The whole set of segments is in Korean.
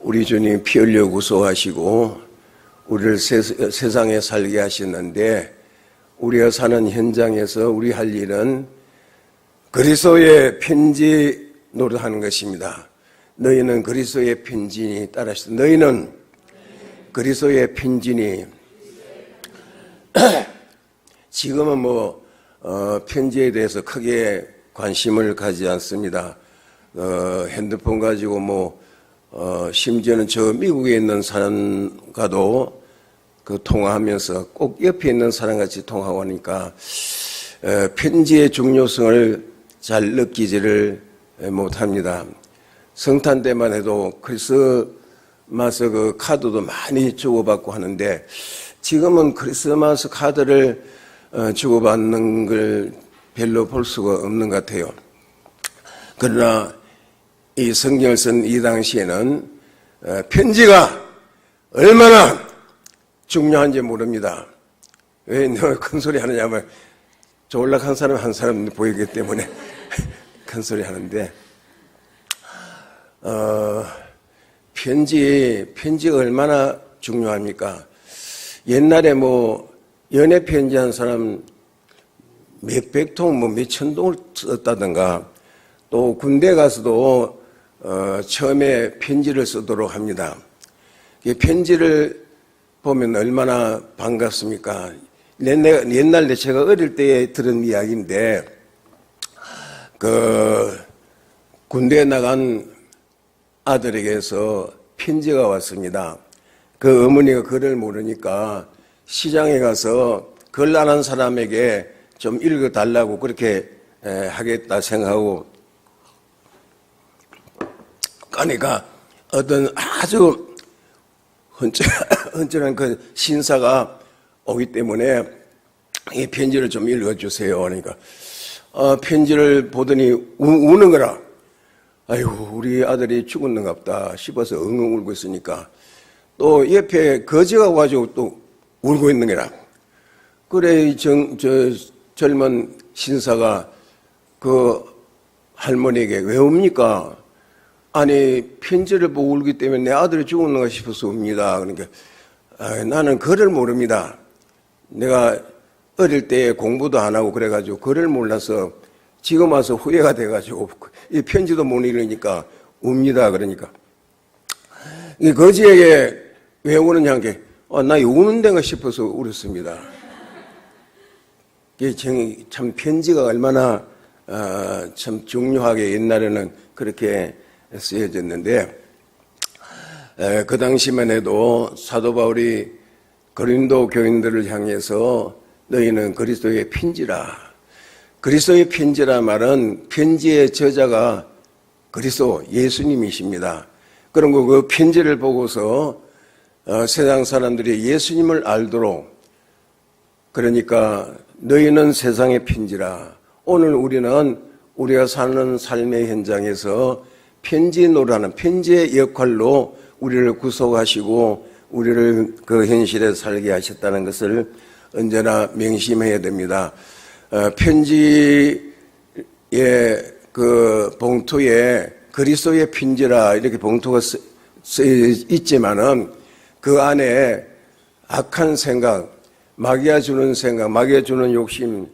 우리 주님 피 흘려 구속하시고 우리를 세상에 살게 하셨는데, 우리가 사는 현장에서 우리 할 일은 그리스도의 편지 노릇하는 것입니다. 너희는 그리스도의 편지니 따라서 너희는 그리스도의 편지니. 지금은 편지에 대해서 크게 관심을 가지지 않습니다. 핸드폰 가지고 심지어는 저 미국에 있는 사람과도 통화하면서 꼭 옆에 있는 사람같이 통화하고 하니까 편지의 중요성을 잘 느끼지를 못합니다. 성탄 때만 해도 크리스마스 카드도 많이 주고받고 하는데, 지금은 크리스마스 카드를 주고받는 걸 별로 볼 수가 없는 것 같아요. 그러나 이 성경을 쓴 이 당시에는 편지가 얼마나 중요한지 모릅니다. 왜 내가 큰 소리 하느냐면 졸락한 사람 한 사람 보이기 때문에 큰 소리 하는데, 편지가 얼마나 중요합니까? 옛날에 연애 편지 한 사람 몇백 통, 몇천 통을 썼다든가, 또 군대 가서도 처음에 편지를 쓰도록 합니다. 편지를 보면 얼마나 반갑습니까? 옛날 제가 어릴 때 들은 이야기인데, 군대에 나간 아들에게서 편지가 왔습니다. 그 어머니가 글을 모르니까 시장에 가서 글 안 한 사람에게 좀 읽어달라고 그렇게 하겠다 생각하고 가니까 어떤 아주 헌칠한 그 신사가 오기 때문에 이 편지를 좀 읽어주세요. 그러니까 편지를 보더니 우는 거라. 아이고, 우리 아들이 죽었는갑다 싶어서 엉엉 울고 있으니까 또 옆에 거지가 와가지고 또 울고 있는 거라. 그래 젊은 신사가 그 할머니에게 왜 웁니까? 아니, 편지를 보고 울기 때문에 내 아들이 죽었는가 싶어서 웁니다. 그러니까 나는 글을 모릅니다. 내가 어릴 때 공부도 안 하고 그래가지고 글을 몰라서 지금 와서 후회가 돼가지고 이 편지도 못 읽으니까 웁니다. 그러니까 이 거지에게 왜 우느냐 한 게 나 우는 데가 싶어서 울었습니다. 참 편지가 얼마나 참 중요하게 옛날에는 그렇게 쓰여졌는데, 그 당시만 해도 사도 바울이 고린도 교인들을 향해서 너희는 그리스도의 편지라. 그리스도의 편지라 말은 편지의 저자가 그리스도 예수님이십니다. 그런 그 편지를 보고서 세상 사람들이 예수님을 알도록, 그러니까 너희는 세상의 편지라. 오늘 우리는 우리가 사는 삶의 현장에서 편지 노라는 편지의 역할로 우리를 구속하시고 우리를 그 현실에 살게 하셨다는 것을 언제나 명심해야 됩니다. 편지의 그 봉투에 그리스도의 편지라 이렇게 봉투가 쓰여 있지만은 그 안에 악한 생각, 마귀가 주는 생각, 마귀가 주는 욕심,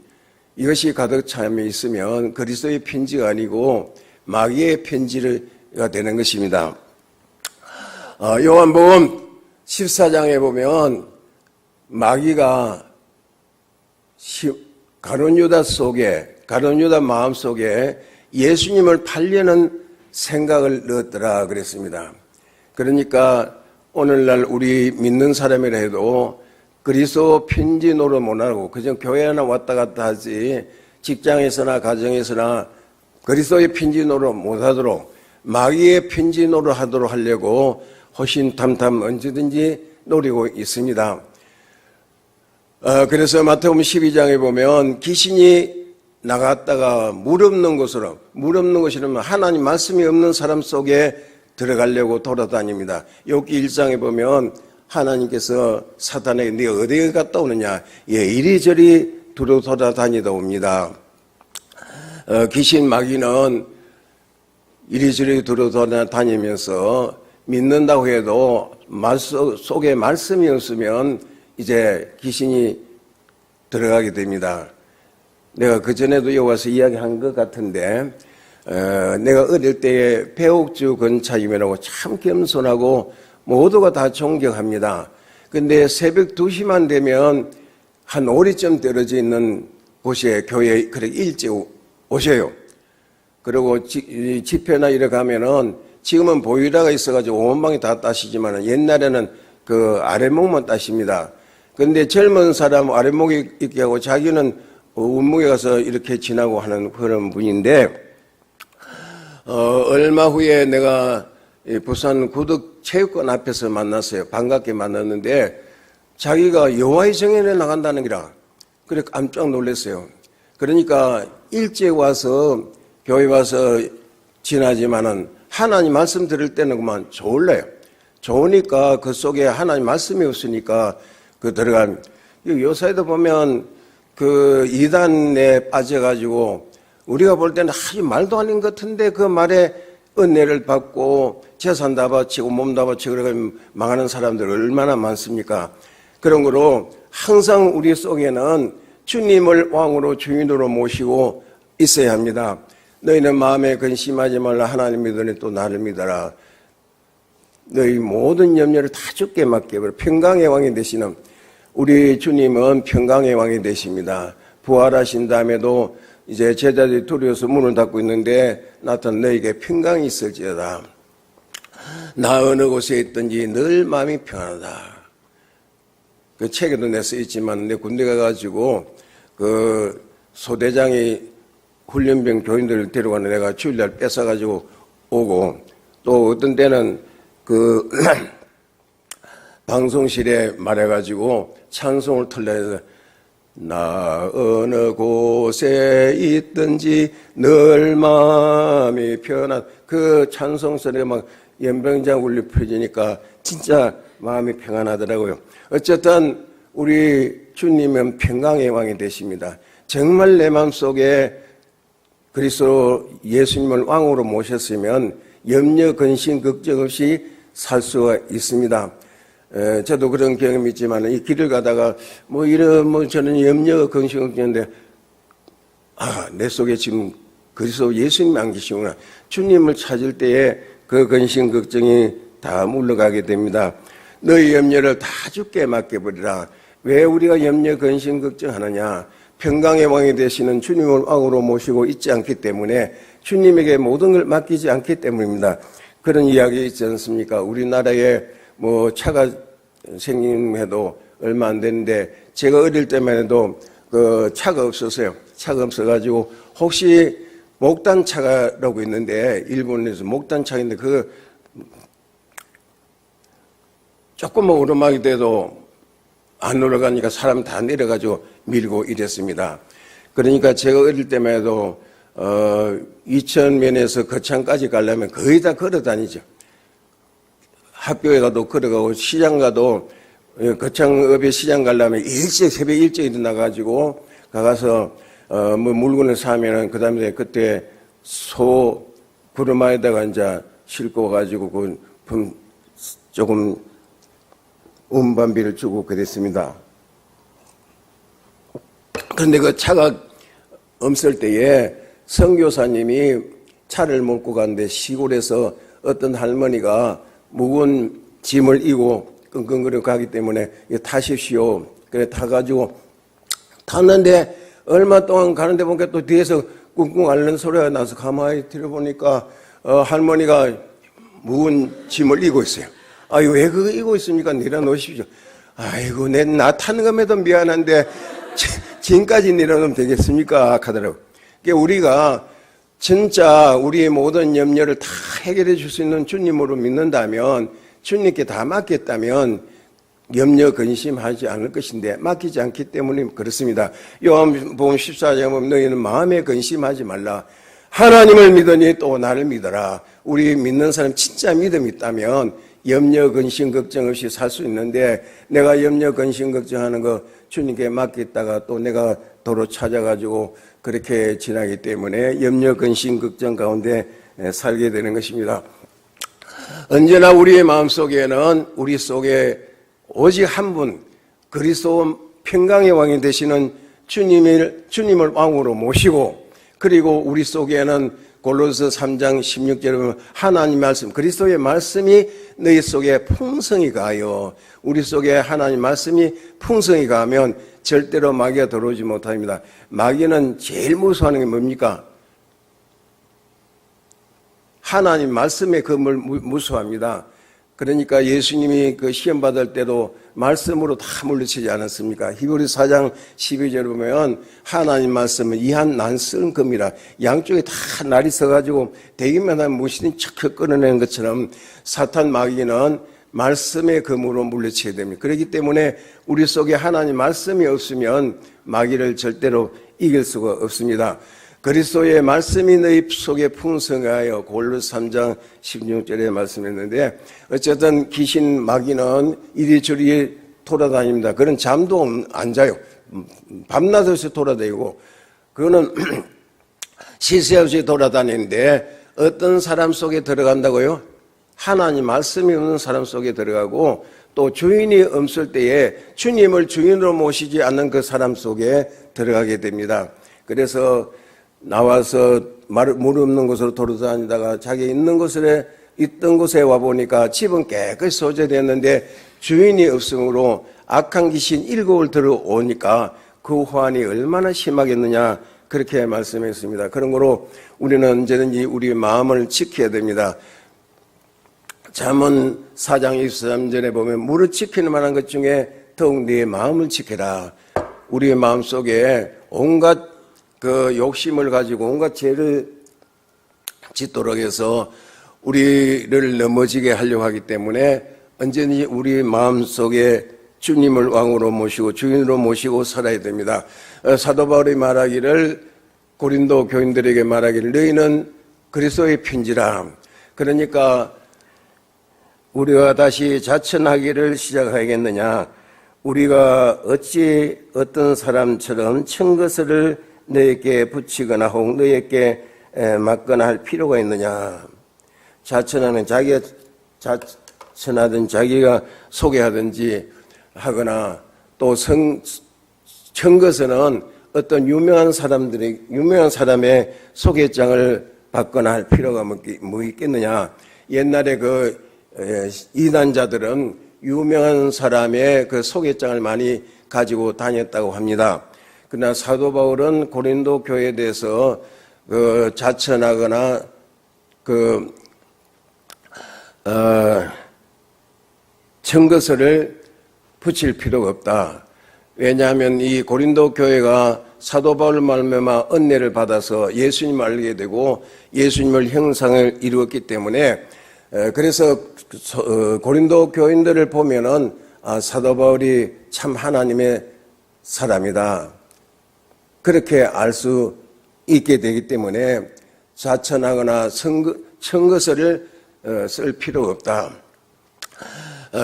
이것이 가득 차며 있으면 그리스도의 편지가 아니고 마귀의 편지가 되는 것입니다. 요한복음 14장에 보면 마귀가 가룟 유다 마음 속에 예수님을 팔려는 생각을 넣었더라 그랬습니다. 그러니까 오늘날 우리 믿는 사람이라 해도 그리스도 편지 노릇 못하고 그저 교회 하나 왔다 갔다 하지, 직장에서나 가정에서나 그리스도의 편지 노릇 못하도록 마귀의 편지 노릇 하도록 하려고 호신탐탐 언제든지 노리고 있습니다. 그래서 마태복음 12장에 보면 귀신이 나갔다가 물 없는 곳이라면 하나님 말씀이 없는 사람 속에 들어가려고 돌아다닙니다. 욥기 1장에 보면 하나님께서 사탄에게 네가 어디에 갔다 오느냐, 이리저리 돌아다니다 옵니다. 귀신 마귀는 이리저리 돌아다니면서 믿는다고 해도 속에 말씀이 없으면 이제 귀신이 들어가게 됩니다. 내가 그전에도 여기 와서 이야기한 것 같은데 내가 어릴 때에 배옥주 권차임이라고 참 겸손하고 모두가 다 존경합니다. 근데 새벽 2시만 되면 한 오리쯤 떨어져 있는 곳에 교회에 그렇게 일찍 오셔요. 그리고 집회나 이래 가면은 지금은 보일러가 있어가지고 온 방이 다 따시지만 옛날에는 그 아랫목만 따십니다. 근데 젊은 사람 아랫목에 있게 하고 자기는 운목에 가서 이렇게 지나고 하는 그런 분인데 얼마 후에 내가 부산 구덕체육관 앞에서 만났어요. 반갑게 만났는데 자기가 여호와의 정연에 나간다는 기라. 그래 깜짝 놀랐어요. 그러니까 일찍 와서 교회 와서 지나지만은 하나님 말씀 들을 때는 그만 좋을래요. 좋으니까 그 속에 하나님 말씀이 없으니까 그 들어간 요사이도 보면 그 이단에 빠져가지고 우리가 볼 때는 아주 말도 아닌 것 같은데 그 말에 은혜를 받고 재산 다 바치고 몸 다 바치고 그러고 망하는 사람들 얼마나 많습니까? 그런 거로 항상 우리 속에는 주님을 왕으로 주인으로 모시고 있어야 합니다. 너희는 마음에 근심하지 말라. 하나님 믿으니 또 나를 믿어라. 너희 모든 염려를 다 주께 맡겨버려. 평강의 왕이 되시는 우리 주님은 평강의 왕이 되십니다. 부활하신 다음에도 이제 제자들이 두려워서 문을 닫고 있는데 나타난 너희에게 평강이 있을지어다. 나 어느 곳에 있든지 늘 마음이 평안하다. 그 책에도 내 써있지만 내 군대 가가지고 그 소대장이 훈련병 교인들을 데려가는 내가 주일날 뺏어가지고 오고 또 어떤 때는 그 방송실에 말해가지고 찬송을 틀려 해서 나 어느 곳에 있든지 늘 마음이 편한 그 찬송 소리가 막 연병장 울려 퍼지니까 진짜 마음이 평안하더라고요. 어쨌든 우리 주님은 평강의 왕이 되십니다. 정말 내 마음속에 그리스도 예수님을 왕으로 모셨으면 염려, 근심, 걱정 없이 살 수가 있습니다. 저도 그런 경험이 있지만 이 길을 가다가 저는 염려, 근심, 걱정인데 내 속에 지금 그리스도 예수님이 안 계시구나. 주님을 찾을 때에 그 근심, 걱정이 다 물러가게 됩니다. 너희 염려를 다 주께 맡겨버리라. 왜 우리가 염려, 근심, 걱정하느냐? 평강의 왕이 되시는 주님을 왕으로 모시고 있지 않기 때문에 주님에게 모든 걸 맡기지 않기 때문입니다. 그런 이야기 있지 않습니까? 우리나라에 차가 생김해도 얼마 안 됐는데 제가 어릴 때만 해도 그 차가 없었어요. 차가 없어가지고 혹시 목단차라고 있는데 일본에서 목단차인데 그 조금만 오르막이 돼도 안 올라가니까 사람 다 내려가지고 밀고 이랬습니다. 그러니까 제가 어릴 때만 해도 이천면에서 거창까지 가려면 거의 다 걸어 다니죠. 학교에 가도 걸어가고 시장 가도 거창읍에 시장 가려면 새벽 일찍 일어나가지고 가서 물건을 사면은 그 다음에 그때 소 구르마에다가 이제 싣고 가지고 그 조금 운반비를 주고 그랬습니다. 그런데 그 차가 없을 때에 선교사님이 차를 몰고 갔는데 시골에서 어떤 할머니가 무거운 짐을 이고 끙끙거려 가기 때문에 타십시오. 그래 타가지고 탔는데 얼마 동안 가는데 보니까 또 뒤에서 꿍꿍 앓는 소리가 나서 가만히 들어보니까 할머니가 무거운 짐을 이고 있어요. 아유, 왜 그거 이고 있습니까? 내려놓으십시오. 아이고, 나 타는 것에도 미안한데 짐까지 내려놓으면 되겠습니까? 하더라고요. 그러니까 우리가 진짜 우리의 모든 염려를 다 해결해 줄 수 있는 주님으로 믿는다면, 주님께 다 맡겼다면 염려 근심하지 않을 것인데 맡기지 않기 때문에 그렇습니다. 요한복음 14장에 보면 너희는 마음에 근심하지 말라. 하나님을 믿으니 또 나를 믿어라. 우리 믿는 사람 진짜 믿음이 있다면 염려, 근심, 걱정 없이 살 수 있는데 내가 염려, 근심, 걱정하는 거 주님께 맡겼다가 또 내가 도로 찾아가지고 그렇게 지나기 때문에 염려, 근심, 걱정 가운데 살게 되는 것입니다. 언제나 우리의 마음속에는 우리 속에 오직 한 분, 그리스도 평강의 왕이 되시는 주님을 왕으로 모시고, 그리고 우리 속에는 골로새 3장 16절에 보면 하나님 말씀, 그리스도의 말씀이 너희 속에 풍성히 가요. 우리 속에 하나님 말씀이 풍성히 가면 절대로 마귀가 들어오지 못합니다. 마귀는 제일 무서워하는 게 뭡니까? 하나님 말씀의 검을 무서워합니다. 그러니까 예수님이 그 시험 받을 때도 말씀으로 다 물리치지 않았습니까? 히브리서 4장 12절에 보면 하나님 말씀은 이한 난쓰는 검이라, 양쪽에 다 날이 서가지고 대기만 하면 무엇이든 척 끊어내는 것처럼 사탄 마귀는 말씀의 검으로 물리쳐야 됩니다. 그렇기 때문에 우리 속에 하나님 말씀이 없으면 마귀를 절대로 이길 수가 없습니다. 그리스도의 말씀이 너희 속에 풍성하여, 골로새 3장 16절에 말씀했는데, 어쨌든 귀신 마귀는 이리저리 돌아다닙니다. 그런 잠도 안 자요. 밤낮 없이 돌아다니고, 그거는 시세 없이 돌아다니는데 어떤 사람 속에 들어간다고요? 하나님 말씀이 없는 사람 속에 들어가고, 또 주인이 없을 때에 주님을 주인으로 모시지 않는 그 사람 속에 들어가게 됩니다. 그래서 나와서 물 없는 곳으로 돌아다니다가 자기 있던 곳에 와보니까 집은 깨끗이 소재됐는데 주인이 없으므로 악한 귀신 7을 들어오니까 그 화환이 얼마나 심하겠느냐, 그렇게 말씀했습니다. 그러므로 우리는 언제든지 우리의 마음을 지켜야 됩니다. 잠언 4장 23절에 보면 무릇 지키는 만한 것 중에 더욱 네 마음을 지켜라. 우리의 마음속에 온갖 그 욕심을 가지고 온갖 죄를 짓도록 해서 우리를 넘어지게 하려고 하기 때문에 언제든지 우리 마음속에 주님을 왕으로 모시고 주인으로 모시고 살아야 됩니다. 사도 바울이 말하기를, 고린도 교인들에게 말하기를 너희는 그리스도의 편지라. 그러니까 우리가 다시 자천하기를 시작하겠느냐, 우리가 어찌 어떤 사람처럼 층거스를 너에게 붙이거나 혹 너에게 맞거나 할 필요가 있느냐. 자천하는, 자기가 자천하든 자기가 소개하든지 하거나, 또 층거스는 어떤 유명한 사람의 소개장을 받거나 할 필요가 뭐 있겠느냐. 옛날에 그 이단자들은 유명한 사람의 그 소개장을 많이 가지고 다녔다고 합니다. 그러나 사도 바울은 고린도 교회에 대해서 자천하거나 증거서를 붙일 필요가 없다. 왜냐하면 이 고린도 교회가 사도 바울 말미암아 은혜를 받아서 예수님을 알게 되고 예수님을 형상을 이루었기 때문에, 그래서 고린도 교인들을 보면은 사도 바울이 참 하나님의 사람이다, 그렇게 알 수 있게 되기 때문에 자천하거나 청거서를 쓸 필요가 없다.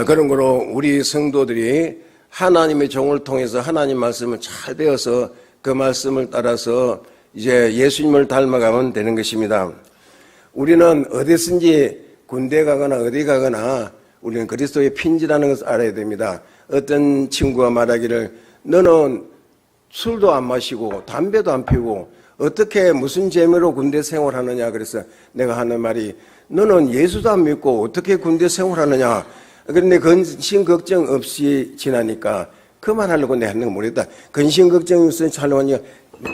그런 거로 우리 성도들이 하나님의 종을 통해서 하나님 말씀을 잘 배워서 그 말씀을 따라서 이제 예수님을 닮아가면 되는 것입니다. 우리는 어디든지 군대 가거나 어디 가거나 우리는 그리스도의 편지라는 것을 알아야 됩니다. 어떤 친구가 말하기를 너는 술도 안 마시고 담배도 안 피우고 어떻게 무슨 재미로 군대 생활하느냐. 그래서 내가 하는 말이 너는 예수도 안 믿고 어떻게 군대 생활하느냐. 그런데 근심 걱정 없이 지나니까 그만하려고 내가 하는 거 모르겠다. 근심 걱정이 없이 살려니까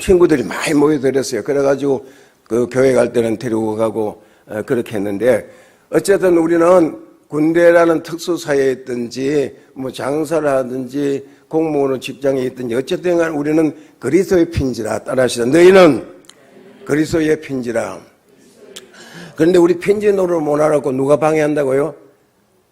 친구들이 많이 모여들었어요. 그래가지고 그 교회 갈 때는 데리고 가고 그렇게 했는데, 어쨌든 우리는 군대라는 특수사회에 있든지 뭐 장사를 하든지 공무원 직장에 있든지 어쨌든 간에 우리는 그리스도의 편지라. 따라하시다. 너희는 그리스도의 편지라. 그런데 우리 편지 노릇을 못 알아듣고 누가 방해한다고요?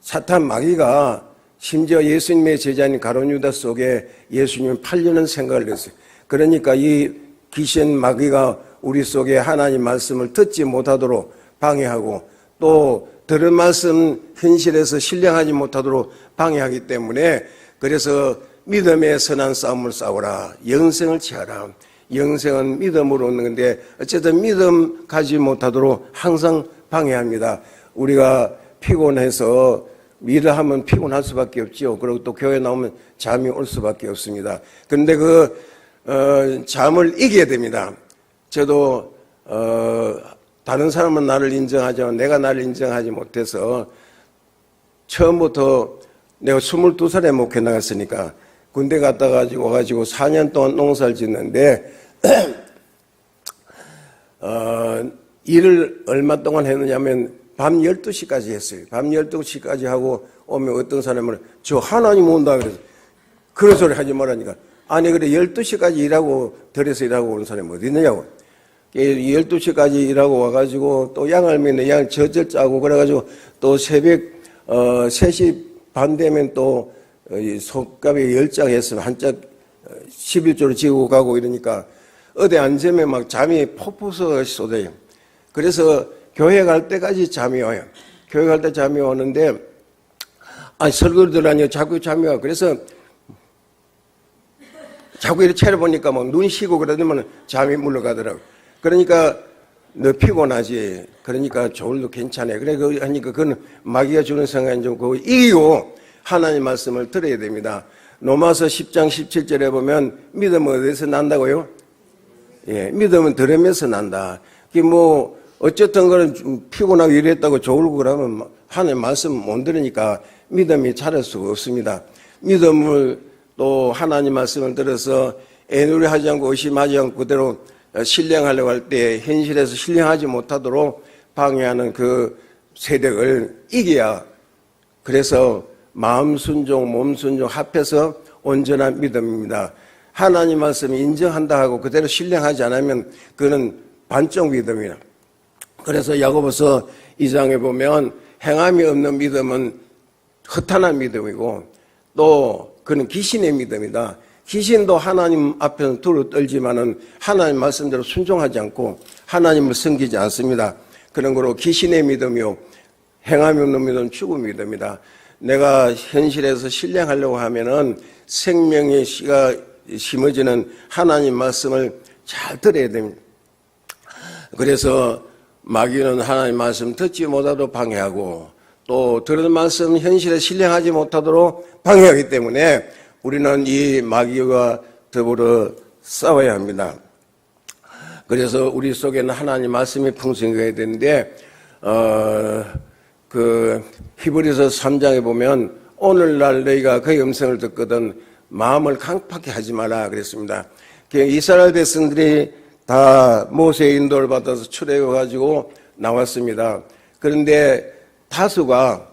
사탄 마귀가 심지어 예수님의 제자인 가룟 유다 속에 예수님을 팔려는 생각을 했어요. 그러니까 이 귀신 마귀가 우리 속에 하나님 말씀을 듣지 못하도록 방해하고, 또 들은 말씀 현실에서 신령하지 못하도록 방해하기 때문에, 그래서 믿음의 선한 싸움을 싸우라, 영생을 취하라. 영생은 믿음으로 얻는 건데 어쨌든 믿음 가지 못하도록 항상 방해합니다. 우리가 피곤해서 일을 하면 피곤할 수밖에 없지요. 그리고 또 교회 나오면 잠이 올 수밖에 없습니다. 그런데 잠을 이겨야 됩니다. 저도 다른 사람은 나를 인정하지만 내가 나를 인정하지 못해서 처음부터 내가 22살에 목회 나갔으니까 군대 갔다 와가지고 4년 동안 농사를 짓는데 일을 얼마 동안 했느냐면 밤 12시까지 했어요. 밤 12시까지 하고 오면 어떤 사람은 저 하나님 온다 그래서 그런 소리 하지 말라니까. 아니 그래 12시까지 일하고 들에서 일하고 오는 사람이 어디 있느냐고. 12시까지 일하고 와가지고 또 양을 믿는 양 젖을 짜고 그래가지고 또 새벽 3시 반 되면 또 속값에 10장 했으면 한짝 11조를 지고 가고 이러니까 어디 앉으면 막 잠이 폭포서 쏟아요. 그래서 교회 갈 때까지 잠이 와요. 교회 갈 때 잠이 오는데 설교를 들으라니 자꾸 잠이 와. 그래서 자꾸 이렇게 차려보니까 막 눈 쉬고 그러면 잠이 물러가더라고요. 그러니까 너 피곤하지. 그러니까 졸도 괜찮아. 그래 하니까 그건 마귀가 주는 생각은 좀 그거 이기고 하나님 말씀을 들어야 됩니다. 로마서 10장 17절에 보면 믿음은 어디서 난다고요? 예, 믿음은 들으면서 난다. 그게 뭐 어쨌든 그런 피곤하고 일했다고 졸고 그러면 하나님 말씀 못 들으니까 믿음이 자랄 수가 없습니다. 믿음을 또 하나님 말씀을 들어서 애누리하지 않고 의심하지 않고 그대로 신령하려고 할 때 현실에서 신령하지 못하도록 방해하는 그 세력을 이겨야 그래서 마음 순종, 몸 순종 합해서 온전한 믿음입니다. 하나님 말씀을 인정한다 하고 그대로 신령하지 않으면 그는 반쪽 믿음이에요. 그래서 야고보서 2장에 보면 행함이 없는 믿음은 허탄한 믿음이고 또 그는 귀신의 믿음이다. 귀신도 하나님 앞에서 두루 떨지만은 하나님 말씀대로 순종하지 않고 하나님을 섬기지 않습니다. 그런 거로 귀신의 믿음이요 행함이 없는 믿음은 죽은 믿음이다. 내가 현실에서 신령하려고 하면은 생명의 씨가 심어지는 하나님 말씀을 잘 들어야 됩니다. 그래서 마귀는 하나님 말씀 듣지 못하도록 방해하고 또 들은 말씀 현실에 신령하지 못하도록 방해하기 때문에 우리는 이 마귀와 더불어 싸워야 합니다. 그래서 우리 속에는 하나님 말씀이 풍성해야 되는데 히브리서 3장에 보면 오늘날 너희가 그의 음성을 듣거든 마음을 강팍히 하지 마라 그랬습니다. 이스라엘 백성들이 다 모세의 인도를 받아서 출애굽해가지고 나왔습니다. 그런데 다수가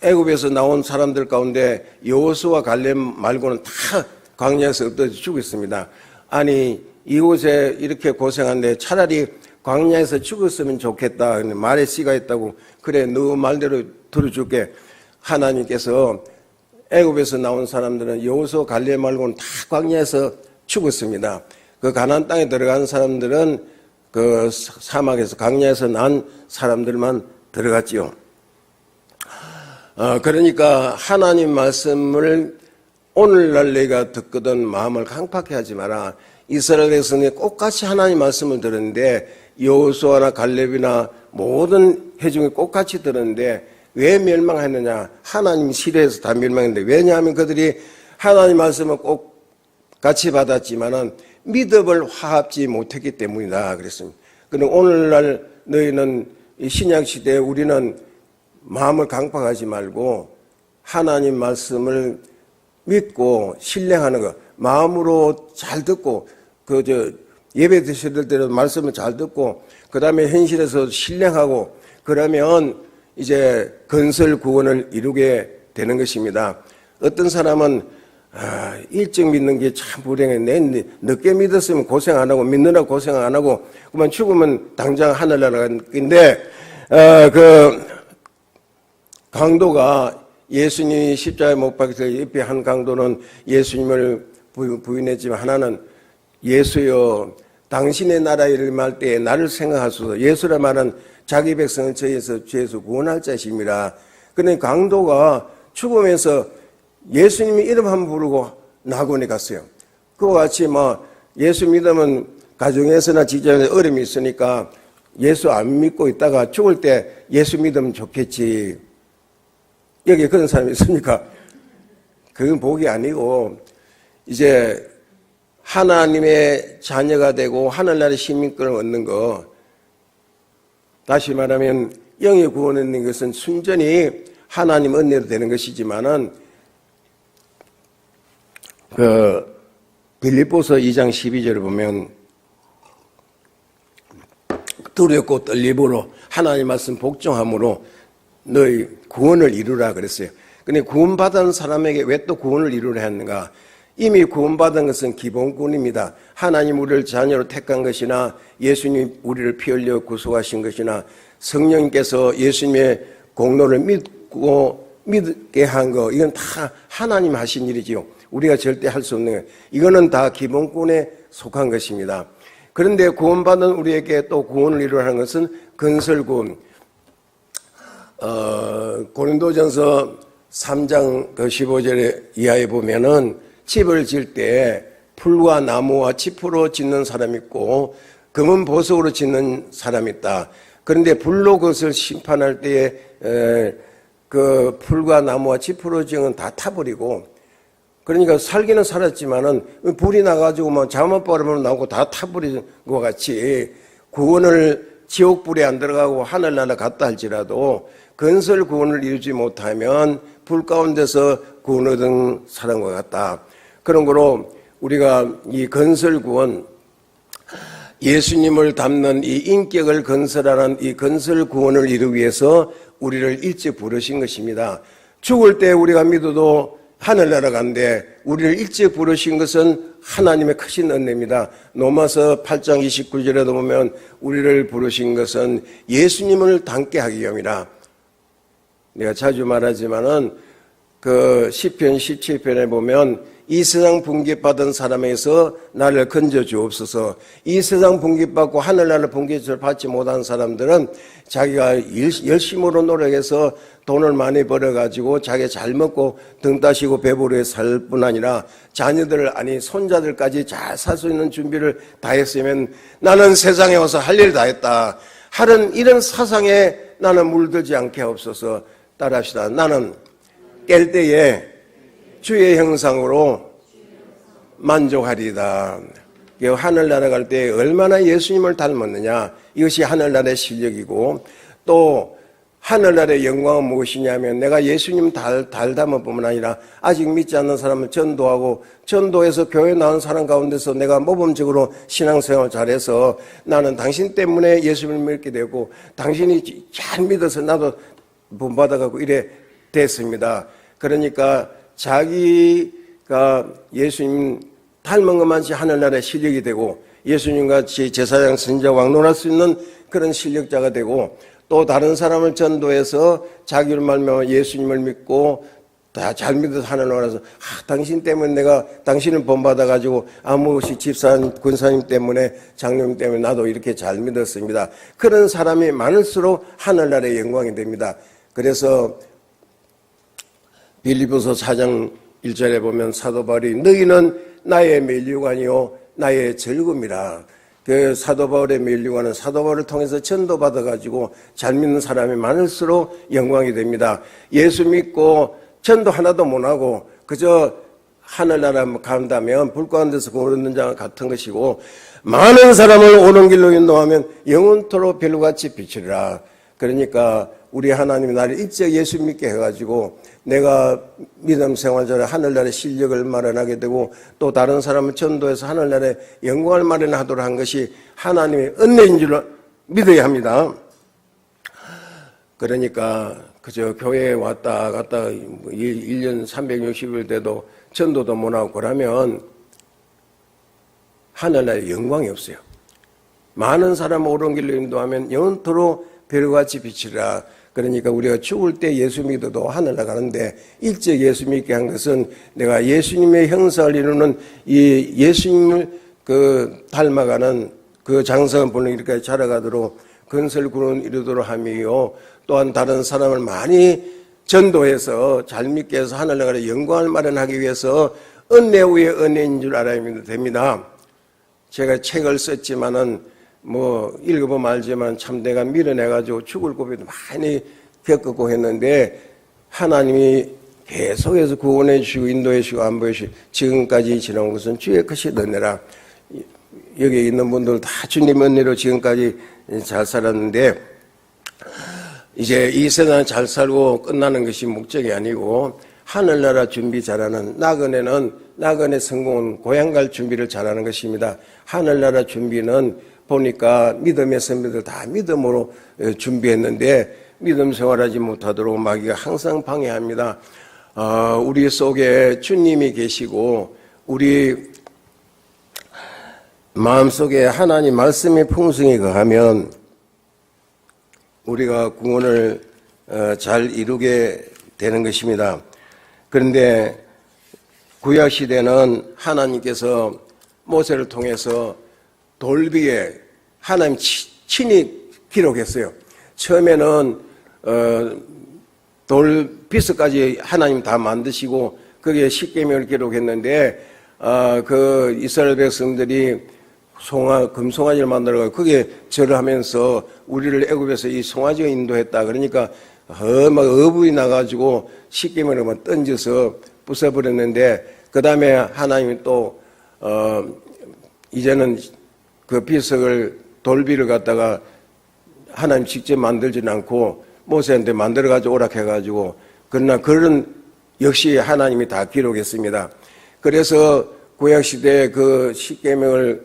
애굽에서 나온 사람들 가운데 여호수아 갈렙 말고는 다 광야에서 엎드려 죽었습니다. 아니 이곳에 이렇게 고생한데 차라리 광야에서 죽었으면 좋겠다. 말에 씨가 있다고 그래 너 말대로 들어줄게. 하나님께서 애굽에서 나온 사람들은 여호수아 갈렙 말고는 다 광야에서 죽었습니다. 그 가나안 땅에 들어간 사람들은 그 사막에서 광야에서 난 사람들만 들어갔지요. 그러니까 하나님 말씀을 오늘날 내가 듣거든 마음을 강팍히 하지 마라. 이스라엘 백성이 똑같이 하나님 말씀을 들었는데 여호수아나 갈렙이나 모든 회중이 똑같이 들었는데 왜 멸망했느냐? 하나님 싫어해서 다 멸망했는데 왜냐하면 그들이 하나님 말씀을 꼭 같이 받았지만은 믿음을 화합지 못했기 때문이다 그랬습니다. 그럼 오늘날 너희는 이 신약 시대에 우리는 마음을 강팍하지 말고 하나님 말씀을 믿고 신뢰하는 것, 마음으로 잘 듣고 예배 드실 때도 말씀을 잘 듣고 그 다음에 현실에서 신뢰하고 그러면 이제 건설 구원을 이루게 되는 것입니다. 어떤 사람은 일찍 믿는 게 참 불행해. 늦게 믿었으면 고생 안 하고 믿느라 고생 안 하고 그만 죽으면 당장 하늘 날아가는데 강도가 예수님이 십자가에 못 박혀서 옆에 한 강도는 예수님을 부인했지만 하나는 예수여 당신의 나라에 이름할 때에 나를 생각하소서. 예수라 말은 자기 백성을 저희에서 죄에서 구원할 자심이라. 그러니까 강도가 죽으면서 예수님이 이름 한번 부르고 낙원에 갔어요. 그와 같이 예수 믿으면 가정에서나 직장에서 어려움이 있으니까 예수 안 믿고 있다가 죽을 때 예수 믿으면 좋겠지. 여기 그런 사람이 있습니까? 그건 복이 아니고 이제 하나님의 자녀가 되고 하늘나라의 시민권을 얻는 거, 다시 말하면 영의 구원을 얻는 것은 순전히 하나님 은혜로 되는 것이지만은 빌립보서 2장 12절을 보면 두렵고 떨림으로 하나님 말씀 복종함으로 너희 구원을 이루라 그랬어요. 근데 구원받은 사람에게 왜 또 구원을 이루려 했는가? 이미 구원받은 것은 기본권입니다. 하나님 우리를 자녀로 택한 것이나 예수님 우리를 피 흘려 구속하신 것이나 성령님께서 예수님의 공로를 믿게 한 거, 이건 다 하나님 하신 일이지요. 우리가 절대 할 수 없는 거예요. 이거는 다 기본권에 속한 것입니다. 그런데 구원받은 우리에게 또 구원을 이루라는 것은 건설구원. 고린도전서 3장 15절에 이하에 보면은 집을 지을 때 풀과 나무와 짚으로 짓는 사람이 있고 금은 보석으로 짓는 사람이 있다. 그런데 불로 그것을 심판할 때에 그 풀과 나무와 짚으로 지은 건 다 타버리고, 그러니까 살기는 살았지만은 불이 나가지고 자원바람으로 나오고 다 타버린 것 같이 구원을 지옥불에 안 들어가고 하늘나라 갔다 할지라도 건설 구원을 이루지 못하면 불 가운데서 구원 얻은 사람과 같다. 그런 거로 우리가 이 건설 구원, 예수님을 닮는 이 인격을 건설하는 이 건설 구원을 이루기 위해서 우리를 일찍 부르신 것입니다. 죽을 때 우리가 믿어도 하늘나라 간데 우리를 일찍 부르신 것은 하나님의 크신 은혜입니다. 로마서 8장 29절에도 보면 우리를 부르신 것은 예수님을 닮게 하기 위함이라. 내가 자주 말하지만은 그 시편 17편에 보면 이 세상 분깃받은 사람에게서 나를 건져 주옵소서. 이 세상 분깃받고 하늘나라 분깃을 받지 못한 사람들은 자기가 열심으로 노력해서 돈을 많이 벌어가지고 자기 잘 먹고 등 따시고 배부르게 살 뿐 아니라 자녀들 아니 손자들까지 잘 살 수 있는 준비를 다 했으면 나는 세상에 와서 할 일 다 했다 하는 이런 사상에 나는 물들지 않게 없어서 따라합시다. 나는 깰 때에 주의 형상으로 만족하리다. 하늘나라 갈 때 얼마나 예수님을 닮았느냐, 이것이 하늘나라의 실력이고, 또 하늘나라의 영광은 무엇이냐면 내가 예수님 달 닮을 뿐만 아니라 아직 믿지 않는 사람을 전도하고 전도해서 교회 나온 사람 가운데서 내가 모범적으로 신앙생활을 잘해서 나는 당신 때문에 예수님을 믿게 되고 당신이 잘 믿어서 나도 본받아가고 이래 됐습니다. 그러니까 자기가 예수님 닮은 것만치 하늘나라의 실력이 되고 예수님같이 제사장 선지자 왕노할 수 있는 그런 실력자가 되고, 또 다른 사람을 전도해서 자기를 말미암아 예수님을 믿고 다 잘 믿어서 하늘 나라서 당신 때문에 내가 당신을 본받아가지고 아무것이 집사님 권사님 때문에 장로님 때문에 나도 이렇게 잘 믿었습니다. 그런 사람이 많을수록 하늘나라의 영광이 됩니다. 그래서 빌립보서 4장 1절에 보면 사도 바울이 너희는 나의 면류관이요 나의 즐거움이라. 그 사도 바울의 면류관은 사도 바울을 통해서 전도받아가지고 잘 믿는 사람이 많을수록 영광이 됩니다. 예수 믿고 전도 하나도 못하고 그저 하늘나라 간다면 불 가운데서 구원 얻는 자와 같은 것이고, 많은 사람을 옳은 길로 인도하면 영원토록 별같이 비치리라. 그러니까 우리 하나님이 나를 일찍 예수 믿게 해가지고 내가 믿음 생활 전에 하늘나라의 실력을 마련하게 되고 또 다른 사람을 전도해서 하늘나라의 영광을 마련하도록 한 것이 하나님의 은혜인 줄 믿어야 합니다. 그러니까 그저 교회에 왔다 갔다 1년 360일 돼도 전도도 못하고 그러면 하늘나라의 영광이 없어요. 많은 사람을 옳은 길로 인도하면 영원토록 별같이 비치라. 그러니까 우리가 죽을 때 예수 믿어도 하늘나라 가는데 일찍 예수 믿게 한 것은 내가 예수님의 형상을 이루는 이 예수님을 닮아가는 그 장성한 본능 이렇게 자라가도록 건설 구원을 이루도록 함이요, 또한 다른 사람을 많이 전도해서 잘 믿게 해서 하늘나라의 영광을 마련하기 위해서 은혜 위에 은혜인 줄 알아야 됩니다. 제가 책을 썼지만은 읽어보면 알지만 참 내가 밀어내가지고 죽을 고비도 많이 겪고 했는데 하나님이 계속해서 구원해 주시고 인도해 주시고 안보해 주시고 지금까지 지나온 것은 주의 크신 은혜라. 여기 있는 분들 다 주님 은혜로 지금까지 잘 살았는데 이제 이 세상 잘 살고 끝나는 것이 목적이 아니고 하늘나라 준비 잘하는 나그네 성공은 고향 갈 준비를 잘하는 것입니다. 하늘나라 준비는 보니까 믿음의 선배들 다 믿음으로 준비했는데 믿음 생활하지 못하도록 마귀가 항상 방해합니다. 우리 속에 주님이 계시고 우리 마음속에 하나님 말씀의 풍성이 거하면 우리가 구원을 잘 이루게 되는 것입니다. 그런데 구약시대는 하나님께서 모세를 통해서 돌비에 하나님 친히 기록했어요. 처음에는 돌 비스까지 하나님 다 만드시고 거기에 십계명을 기록했는데 그 이스라엘 백성들이 금송아지를 만들어서 거기에 절을 하면서 우리를 애굽에서 이 송아지가 인도했다. 그러니까 막 어부이 나가지고 십계명을 던져서 부숴버렸는데 그 다음에 하나님이 또 이제는 그 비석을 돌비를 갖다가 하나님 직접 만들지는 않고 모세한테 만들어가지고 오락해가지고 그러나 그런 역시 하나님이 다 기록했습니다. 그래서 구약시대에 그 십계명을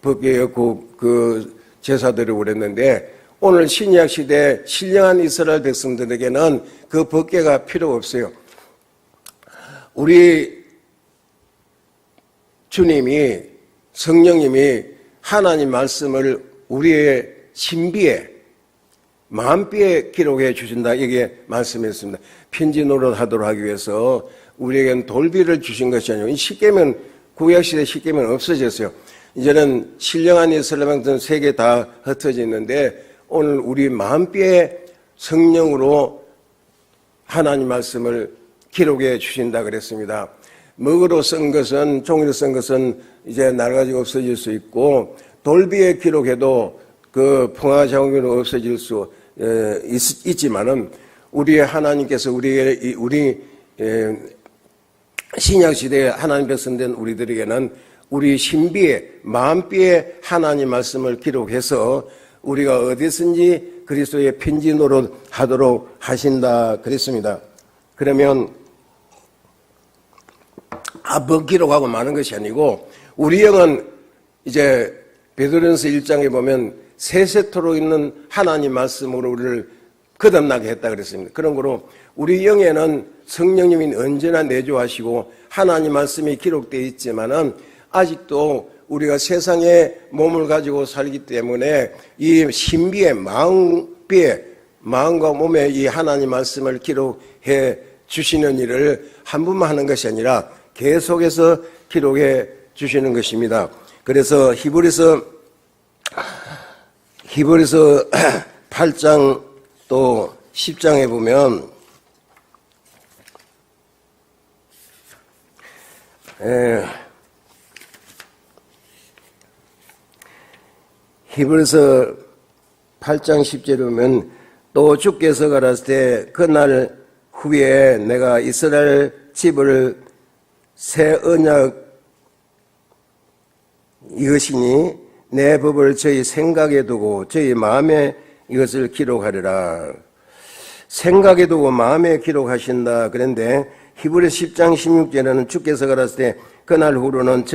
법궤에 엮고 그 제사들을 그랬는데 오늘 신약시대 신령한 이스라엘 백성들에게는 그 법궤가 필요 없어요. 우리 주님이 성령님이 하나님 말씀을 우리의 신비에 마음비에 기록해 주신다 이게 말씀했습니다. 편지 노릇하도록 하기 위해서 우리에게는 돌비를 주신 것이 아니고 이 십계명 구약시대 십계명은 없어졌어요. 이제는 신령한 이스라엘 백성은 세계 다 흩어져 있는데 오늘 우리 마음비에 성령으로 하나님 말씀을 기록해 주신다 그랬습니다. 먹으로 쓴 것은 종이로 쓴 것은 이제 낡아지고 없어질 수 있고 돌비에 기록해도 그 풍화 자국으로 없어질 수 있지만은 우리 하나님께서 우리 신약 시대에 하나님 백성된 우리들에게는 우리 신비에 마음비에 하나님 말씀을 기록해서 우리가 어디든지 그리스도의 편지 노릇 하도록 하신다 그랬습니다. 그러면 뭐 기록하고 마는 것이 아니고 우리 영은 이제 베드로전서 1장에 보면 세세토록 있는 하나님 말씀으로 우리를 거듭나게 했다 그랬습니다. 그런 거로 우리 영에는 성령님이 언제나 내주하시고 하나님 말씀이 기록되어 있지만은 아직도 우리가 세상에 몸을 가지고 살기 때문에 이 신비의 마음비에 마음과 몸에 이 하나님 말씀을 기록해 주시는 일을 한 번만 하는 것이 아니라 계속해서 기록해 주시는 것입니다. 그래서 히브리서 8장 또 10장에 보면 히브리서 8장 10절에 보면 또 주께서 가라사대 때 그날 후에 내가 이스라엘 집을 새 언약 이것이니 내 법을 저희 생각에 두고 저희 마음에 이것을 기록하리라. 생각에 두고 마음에 기록하신다. 그런데 히브리서 10장 16절에는 주께서 가라사대 그날 후로는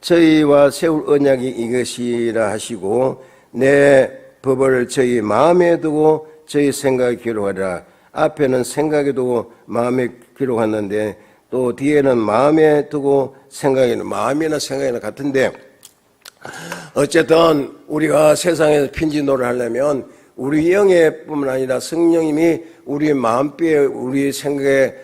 저희와 세울 언약이 이것이라 하시고 내 법을 저희 마음에 두고 저희 생각에 기록하리라. 앞에는 생각에 두고 마음에 기록하는데 또 뒤에는 마음에 두고 생각에는 마음이나 생각이나 같은데 어쨌든 우리가 세상에서 편지 노릇을 하려면 우리 영의 뿐만 아니라 성령님이 우리 마음비에 우리 생각에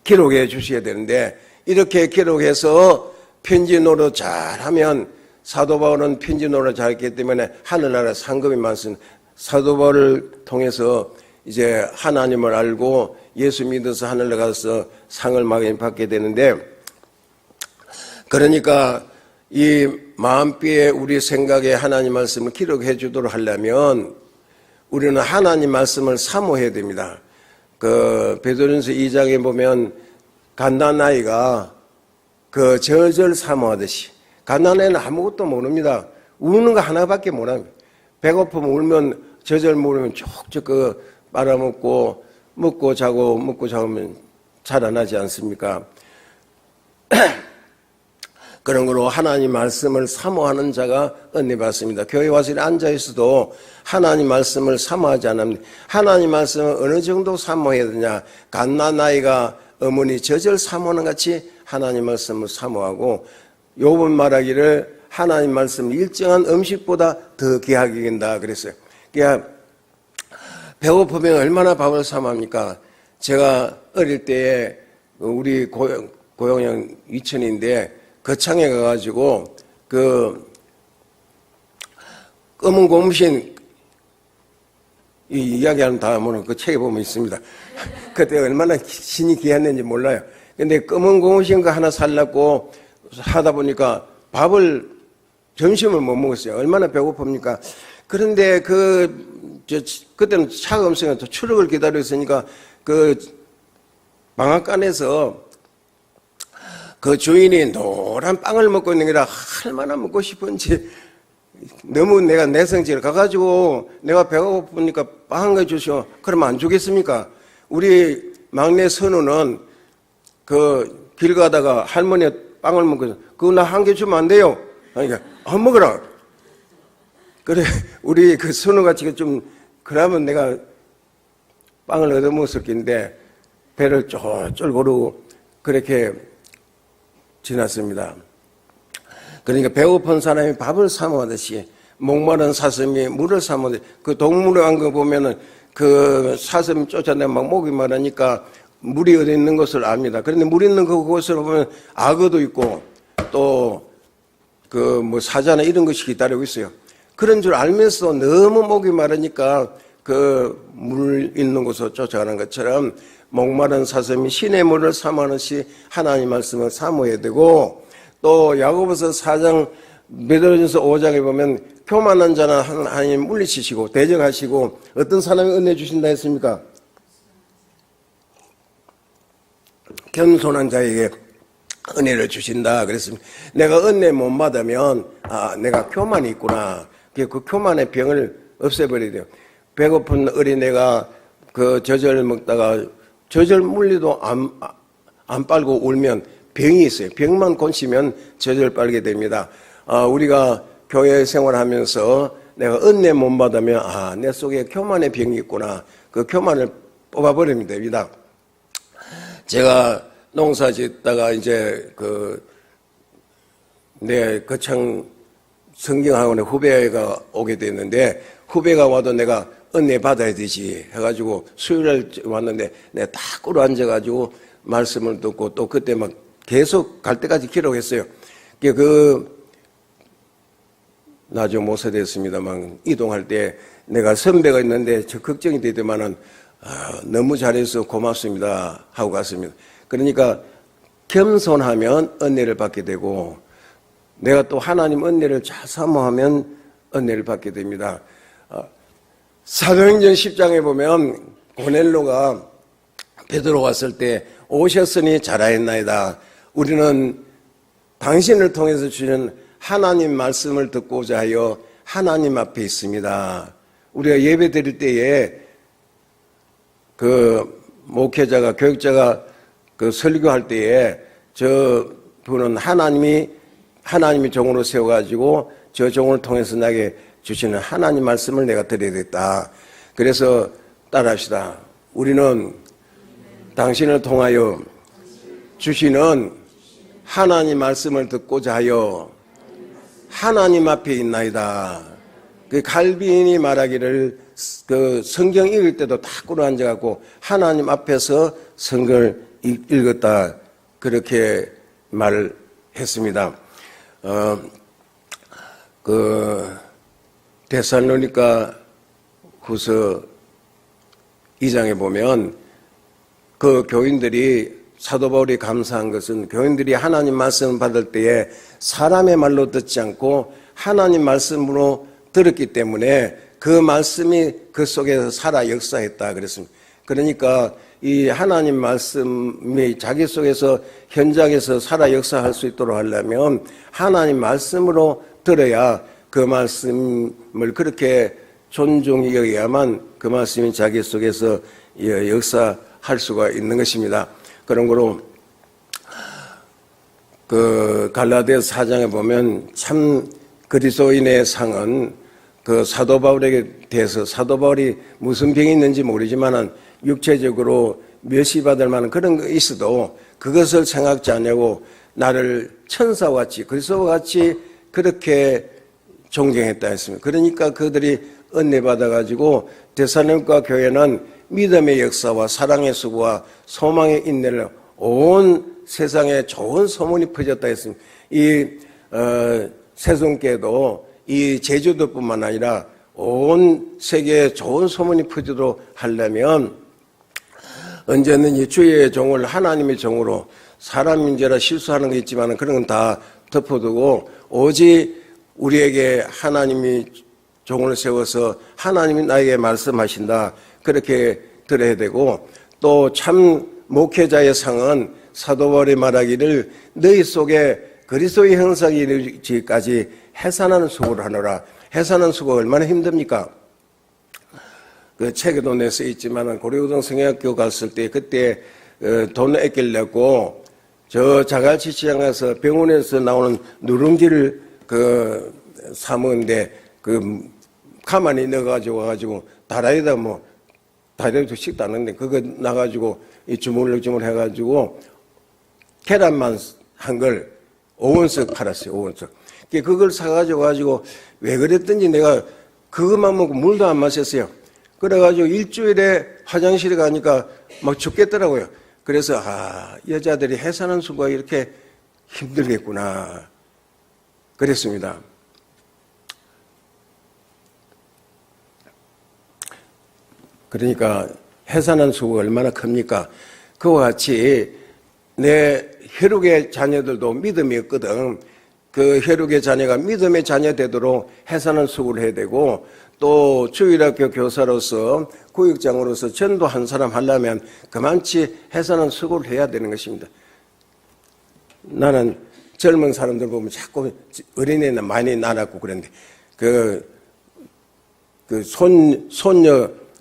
기록해 주셔야 되는데 이렇게 기록해서 편지 노릇 잘하면 사도 바울은 편지 노릇 잘했기 때문에 하늘나라 상급이 많습니다. 사도 바울을 통해서 이제 하나님을 알고 예수 믿어서 하늘에 가서 상을 많이 받게 되는데 그러니까 이 마음비에 우리 생각에 하나님 말씀을 기록해 주도록 하려면 우리는 하나님 말씀을 사모해야 됩니다. 그 베드로전서 2장에 보면 갓난아이가 그 절절 사모하듯이, 갓난아이는 아무것도 모릅니다. 우는 거 하나밖에 못합니다. 배고프면 울면 절절 모르면 쭉쭉 그 빨아먹고 먹고 자면 자라나지 않습니까? 그런 거로 하나님 말씀을 사모하는 자가 은혜 받습니다. 교회 와서 앉아 있어도 하나님 말씀을 사모하지 않으면, 하나님 말씀을 어느 정도 사모해야 되냐? 갓난아이가 어머니 젖을 사모하는 같이 하나님 말씀을 사모하고, 욥은 말하기를 하나님 말씀을 일정한 음식보다 더 귀하게 여긴다 그랬어요. 그러니까 배고프면 얼마나 밥을 사모합니까? 제가 어릴 때에 우리 고향 이천인데 거창에 가가지고 그 검은 고무신 이 이야기하는 다음은 그 책에 보면 있습니다. 그때 얼마나 신이 귀했는지 몰라요. 근데 검은 고무신 거 하나 살라고 하다 보니까 밥을 점심을 못 먹었어요. 얼마나 배고픕니까? 그런데 그때는 차가 없으니까 추럭을 기다렸으니까 그 방앗간에서 그 주인이 노란 빵을 먹고 있는 게라 얼마나 먹고 싶은지 너무 내가 내성질 가가지고 내가 배가 고프니까 빵 한 개 주시오. 그러면 안 주겠습니까? 우리 막내 선우는 그 길 가다가 할머니 빵을 먹고 그거 나 한 개 주면 안 돼요. 그러니까 안 먹어라. 그래 우리 그 선우같이 좀 그러면 내가 빵을 얻어먹었을 텐데 배를 쫄쫄 고르고 그렇게 지났습니다. 그러니까 배고픈 사람이 밥을 사모하듯이 목마른 사슴이 물을 사모하듯이, 그 동물에 간 거 보면은 그 사슴이 쫓아내면 막 목이 마르니까 물이 어디 있는 것을 압니다. 그런데 물 있는 그곳을 보면 악어도 있고 또 그 뭐 사자나 이런 것이 기다리고 있어요. 그런 줄 알면서 너무 목이 마르니까 그 물 있는 곳으로 쫓아가는 것처럼 목마른 사슴이 신의 물을 사모하듯이 하나님 말씀을 사모해야 되고, 또 야고보서 4장 베드로전서 5장에 보면 교만한 자는 하나님 물리치시고 대적하시고 어떤 사람이 은혜 주신다 했습니까? 겸손한 자에게 은혜를 주신다 그랬습니다. 내가 은혜 못 받으면 내가 교만이 있구나. 그 교만의 병을 없애버려야 돼요. 배고픈 어린애가 그 젖을 먹다가 젖을 물리도 안 빨고 울면 병이 있어요. 병만 고치면 젖을 빨게 됩니다. 우리가 교회 생활하면서 내가 은혜 못 받으면 내 속에 교만의 병이 있구나. 그 교만을 뽑아버리면 됩니다. 제가 농사 짓다가 이제 내 거창 성경학원에 후배가 오게 됐는데, 후배가 와도 내가 은혜 받아야 되지 해가지고 수요일에 왔는데 내가 딱 꿇어 앉아가지고 말씀을 듣고 또 그때 막 계속 갈 때까지 기록했어요. 나중 목사 됐습니다만 이동할 때 내가 선배가 있는데 저 걱정이 되더만은 너무 잘해서 고맙습니다 하고 갔습니다. 그러니까 겸손하면 은혜를 받게 되고, 내가 또 하나님 은혜를 잘 사모하면 은혜를 받게 됩니다. 사도행전 10장에 보면 고넬로가 베드로 왔을 때 오셨으니 잘하였나이다. 우리는 당신을 통해서 주신 하나님 말씀을 듣고자 하여 하나님 앞에 있습니다. 우리가 예배 드릴 때에 그 목회자가, 교육자가 그 설교할 때에 저 분은 하나님이 종으로 세워가지고 저 종을 통해서 나에게 주시는 하나님 말씀을 내가 드려야겠다. 그래서 따라합시다. 우리는 당신을 통하여 주시는 하나님 말씀을 듣고자 하여 하나님 앞에 있나이다. 그 칼빈이 말하기를 그 성경 읽을 때도 다 꿇어 앉아갖고 하나님 앞에서 성경을 읽었다. 그렇게 말을 했습니다. 데살로니가 후서 2장에 보면 그 교인들이 사도 바울이 감사한 것은 교인들이 하나님 말씀을 받을 때에 사람의 말로 듣지 않고 하나님 말씀으로 들었기 때문에 그 말씀이 그 속에서 살아 역사했다 그랬습니다. 그러니까 이 하나님 말씀이 자기 속에서 현장에서 살아 역사할 수 있도록 하려면 하나님 말씀으로 들어야 그 말씀을 그렇게 존중히 여겨야만 그 말씀이 자기 속에서 역사할 수가 있는 것입니다. 그런 거로 그 갈라디아서 4장에 보면 참 그리스도인의 상은 그 사도 바울에게 대해서 사도 바울이 무슨 병이 있는지 모르지만은 육체적으로 멸시받을 만한 그런 거 있어도 그것을 생각지 않냐고 나를 천사와 같이 그리스도와 같이 그렇게 존경했다 했습니다. 그러니까 그들이 은혜 받아가지고 데살로니가 교회는 믿음의 역사와 사랑의 수고와 소망의 인내를 온 세상에 좋은 소문이 퍼졌다 했습니다. 이 세종께도 이 제주도뿐만 아니라 온 세계에 좋은 소문이 퍼지도록 하려면 언제든지 주의 종을 하나님의 종으로 사람 문제라 실수하는 게 있지만 그런 건 다 덮어두고 오직 우리에게 하나님이 종을 세워서 하나님이 나에게 말씀하신다 그렇게 들어야 되고 또 참 목회자의 상은 사도 바울이 말하기를 너희 속에 그리스도의 형상이 이르기까지 해산하는 수고를 하노라. 해산하는 수고가 얼마나 힘듭니까? 그 책에도 내서 있지만 고려우동 성형학교 갔을 때 그때 돈 아끼려고 저 자갈치시장 가서 병원에서 나오는 누룽지를 그 사먹는데 그 가만히 넣어가지고 와가지고 다라이다 뭐 다리도 식도 않는데 그거 나가지고 이 주물럭주물 해가지고 계란만 한 걸 5원씩 팔았어요. 5원씩. 그걸 사가지고 왜 그랬든지 내가 그것만 먹고 물도 안 마셨어요. 그래가지고 일주일에 화장실에 가니까 막 죽겠더라고요. 그래서 여자들이 해산하는 수고가 이렇게 힘들겠구나 그랬습니다. 그러니까 해산하는 수고가 얼마나 큽니까? 그와 같이 내 혈육의 자녀들도 믿음이 없거든. 그 혈육의 자녀가 믿음의 자녀 되도록 해산하는 수고를 해야 되고 또 주일학교 교사로서 구역장으로서 전도 한 사람 하려면 그만치 해산하는 수고를 해야 되는 것입니다. 나는 젊은 사람들 보면 자꾸 어린애는 많이 낳았고 그런데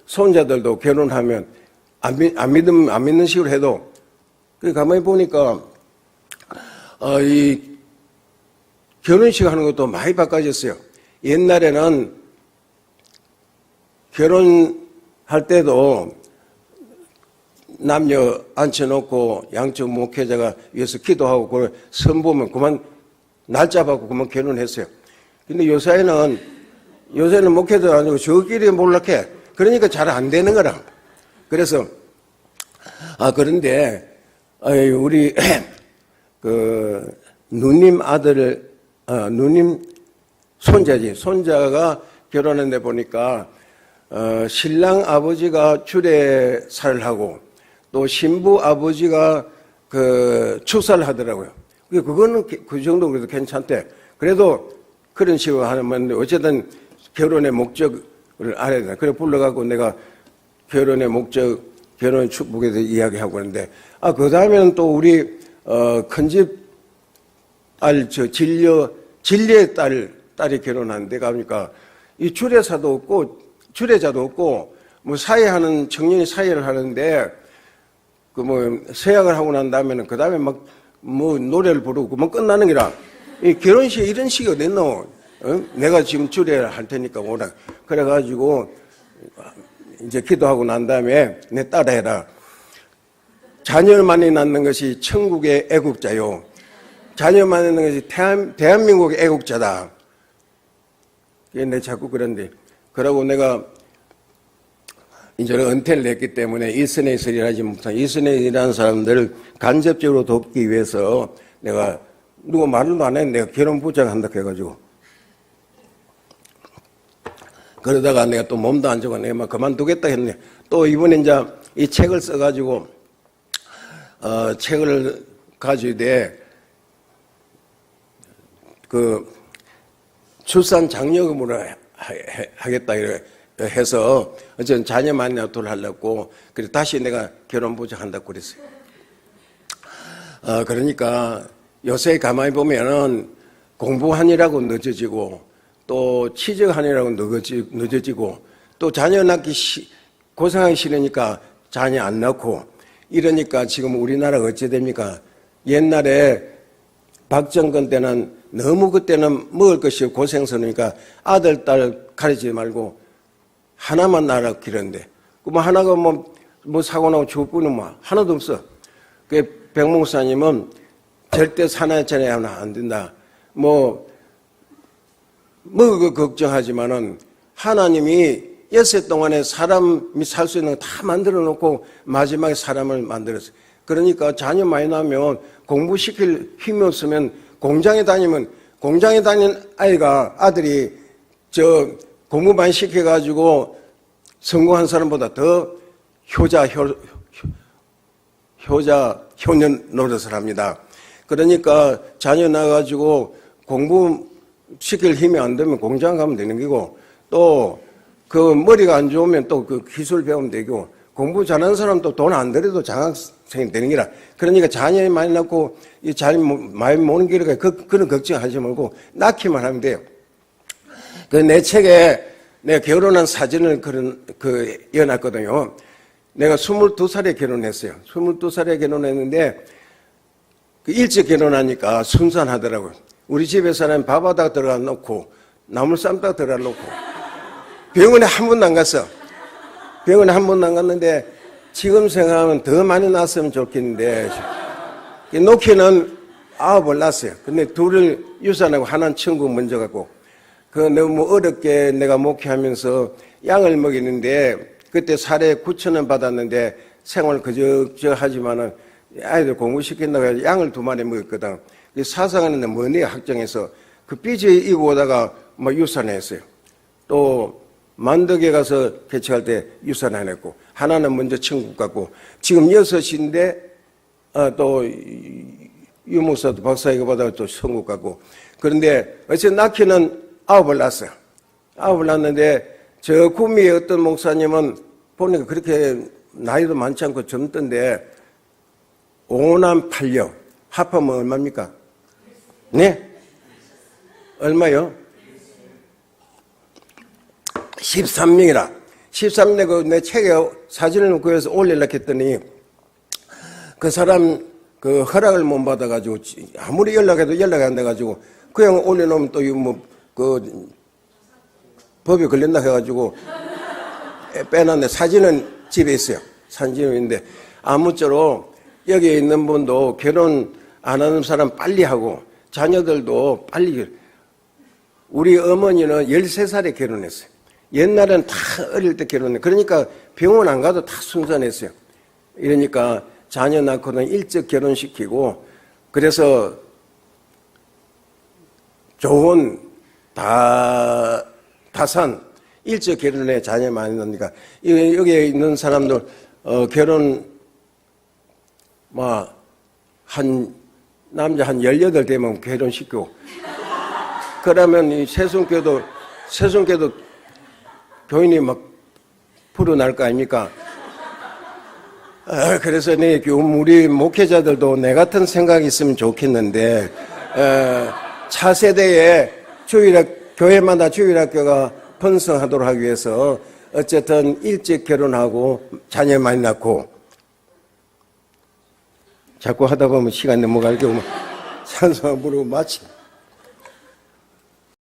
손자들도 결혼하면 안 믿는 식으로 해도 가만히 보니까 이 결혼식 하는 것도 많이 바꿔졌어요. 옛날에는 결혼할 때도 남녀 앉혀놓고 양쪽 목회자가 위에서 기도하고 그걸 선보면 그만 날짜 받고 그만 결혼했어요. 근데 요새는 목회자 아니고 저끼리 몰락해. 그러니까 잘 안 되는 거라. 그래서 그런데 우리 그 누님 아들 누님 손자가 결혼했는데 보니까 신랑 아버지가 주례사를 하고 또 신부 아버지가 그 축사를 하더라고요. 그거는 그 정도 그래도 괜찮대. 그래도 그런 식으로 하면 어쨌든 결혼의 목적을 알아야 돼. 그래 불러갖고 내가 결혼의 목적, 결혼의 축복에 대해서 이야기하고 있는데 그 다음에는 또 우리 큰집 진리의 딸이 결혼하는데 가니까 이 주례사도 없고 주례자도 없고 뭐 사회하는 청년이 사회를 하는데 그 뭐 서약을 하고 난 다음에는 그 다음에 막 뭐 노래를 부르고 뭐 끝나는 게라 이 결혼식에 이런 식이 어딨노? 내가 지금 주례를 할 테니까 오라. 그래가지고 이제 기도하고 난 다음에 내 따라해라. 자녀를 많이 낳는 것이 천국의 애국자요. 자녀 많이 낳는 것이 대한민국의 애국자다. 내 자꾸 그런데 그러고 내가 이제 은퇴를 했기 때문에 일선에서 일하지 못한 일선에 일하는 사람들을 간접적으로 돕기 위해서 내가 누가 말도 안 했는데 내가 결혼 부탁한다 해가지고 그러다가 내가 또 몸도 안 좋고 내가 막 그만두겠다 했네. 또 이번에 이제 이 책을 써가지고 책을 가지되 출산 장려금으로 하겠다 이래 해서 어쨌든 자녀 만나도록 하려고 그래 다시 내가 결혼 보장한다고 그랬어요. 그러니까 요새 가만히 보면은 공부하느라고 늦어지고 또 취직하느라고 늦어지고 또 자녀 낳기 고생하기 싫으니까 자녀 안 낳고 이러니까 지금 우리나라가 어찌 됩니까? 옛날에 박정권 때는 너무 그때는 먹을 것이 고생스러우니까 아들, 딸 가리지 말고 하나만 낳으라고 기르는데 뭐 하나가 뭐 사고 나고 죽을 뿐은 뭐 하나도 없어. 그 백목사님은 절대 사나이차례 하면 안 된다. 먹을 거 걱정하지만은 하나님이 엿새 동안에 사람이 살 수 있는 거 다 만들어 놓고 마지막에 사람을 만들었어요. 그러니까 자녀 많이 낳으면 공부시킬 힘이 없으면 공장에 다니는 아들이 공부 많이 시켜가지고 성공한 사람보다 더 효년 노릇을 합니다. 그러니까 자녀 낳아가지고 공부시킬 힘이 안 되면 공장 가면 되는 거고 또 그 머리가 안 좋으면 또 그 기술 배우면 되고 공부 잘하는 사람도 돈 안 들여도 장학생이 되는 기라. 그러니까 자녀 많이 낳고 이 자녀 많이 모는 길이가 그런 걱정하지 말고 낳기만 하면 돼요. 내 책에 내가 결혼한 사진을 이어놨거든요. 내가 22살에 결혼했어요. 22살에 결혼했는데 일찍 결혼하니까 순산하더라고요. 우리 집에서는 밥하다가 들어가 놓고 나물 삶다가 들어가 놓고 병원에 한 번도 안 갔어. 병원에 한 번도 안 갔는데 지금 생각하면 더 많이 낳았으면 좋겠는데 놓기는 9을 낳았어요. 근데 둘을 유산하고 하나는 천국 먼저 갔고 너무 어렵게 내가 목회하면서 양을 먹이는데 그때 살에 9,000원 받았는데 생활 그저 하지만은 아이들 공부시킨다고 해서 양을 2마리 먹였거든. 사상하는데 뭐네 확정해서 그 삐지 입고 오다가 막 유산했어요. 또 만덕에 가서 개척할 때 유산 안 했고 하나는 먼저 천국 갔고 지금 6인데 또 유목사도 박사이가 받아서 또 천국 갔고 그런데 어쨌든 낳기는 9을 낳았어요. 9을 낳았는데 저 구미의 어떤 목사님은 보니까 그렇게 나이도 많지 않고 젊던데 5남 8녀 합하면 얼마입니까? 네? 얼마요? 13명이라. 13명 내 책에 사진을 구해서 올리려고 했더니 그 사람 허락을 못 받아가지고 아무리 연락해도 연락이 안 돼가지고 그냥 올려놓으면 또 법에 걸린다 해가지고 빼놨는데 사진은 집에 있어요. 사진은 있는데 아무쪼록 여기에 있는 분도 결혼 안 하는 사람 빨리 하고 자녀들도 빨리. 우리 어머니는 13살에 결혼했어요. 옛날엔 다 어릴 때 결혼해. 그러니까 병원 안 가도 다 순산했어요. 이러니까 자녀 낳고는 일찍 결혼시키고 그래서 좋은 다산 일찍 결혼해 자녀 많이 낳으니까 여기에 있는 사람들 결혼 남자 한 18되면 결혼시키고 그러면 이 세손교도 교인이 막 불어날 거 아닙니까? 그래서 우리 목회자들도 내 같은 생각이 있으면 좋겠는데 차세대에 교회마다 주일학교가 번성하도록 하기 위해서 어쨌든 일찍 결혼하고 자녀 많이 낳고 자꾸 하다 보면 시간 넘어갈 경우 찬송을 부르고 마치